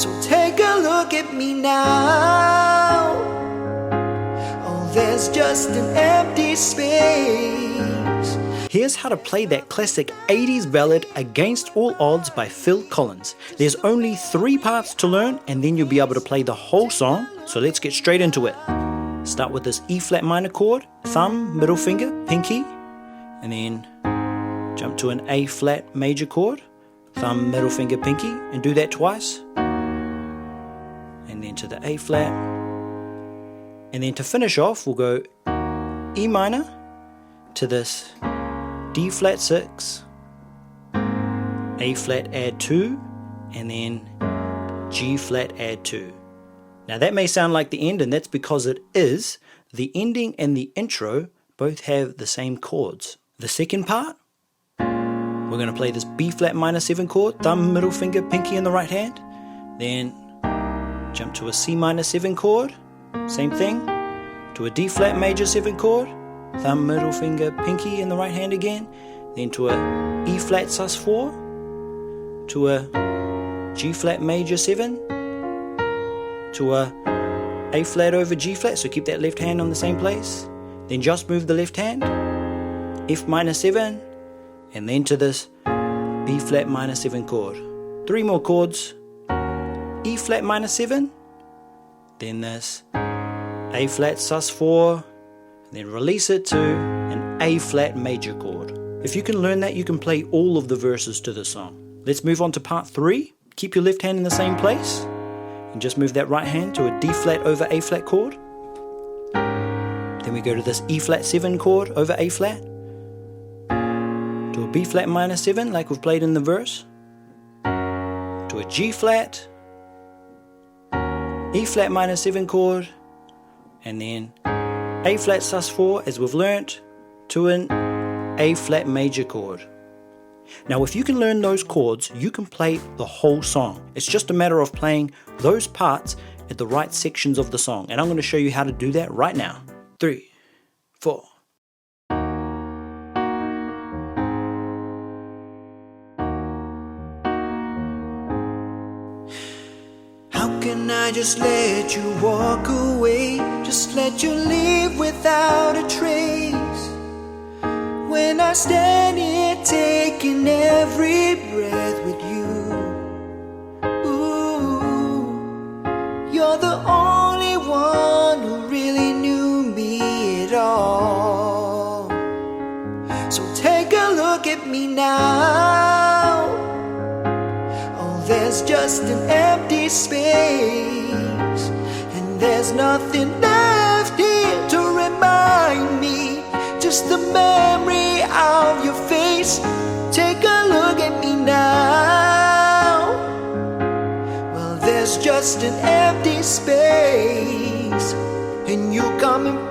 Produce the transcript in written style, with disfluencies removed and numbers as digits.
So take a look at me now. Oh, there's just an empty space. Here's how to play that classic 80s ballad Against All Odds by Phil Collins. There's only 3 parts to learn and then you'll be able to play the whole song, so let's get straight into it. Start with this E flat minor chord, thumb, middle finger, pinky, and then jump to an A flat major chord, thumb, middle finger, pinky, and do that twice. And then to the A flat. And then to finish off, we'll go E minor to this D flat 6, A flat add 2, and then G flat add 2. Now that may sound like the end, and that's because it is. The ending and the intro both have the same chords. The second part, we're going to play this B flat minor 7 chord, thumb, middle finger, pinky in the right hand. Then jump to a C minor 7 chord, same thing, to a D flat major 7 chord, thumb, middle finger, pinky in the right hand again, then to a E flat sus4, to a G flat major 7, to a flat over G flat, so keep that left hand on the same place, then just move the left hand, F minor 7, and then to this B flat minor 7 chord. 3 more chords, E flat minor 7, then this A flat sus4, then release it to an A flat major chord. If you can learn that, you can play all of the verses to the song. Let's move on to part 3. Keep your left hand in the same place and just move that right hand to a D flat over A flat chord. Then we go to this E flat 7 chord over A flat, to a B flat minor 7 like we've played in the verse, to a G flat, E flat minor 7 chord, and then A flat sus4 as we've learnt, to an A flat major chord. Now if you can learn those chords, you can play the whole song. It's just a matter of playing those parts at the right sections of the song, and I'm going to show you how to do that right now. 3, 4. How can I just let you walk away? Just let you leave without a trace. When I stand here taking every breath with you. Ooh, you're the only one who really knew me at all. So take a look at me now. Oh, there's just an empty space, and there's nothing left here to remind me. Just the memory of your face. Take a look at me now. Well, there's just an empty space, and you coming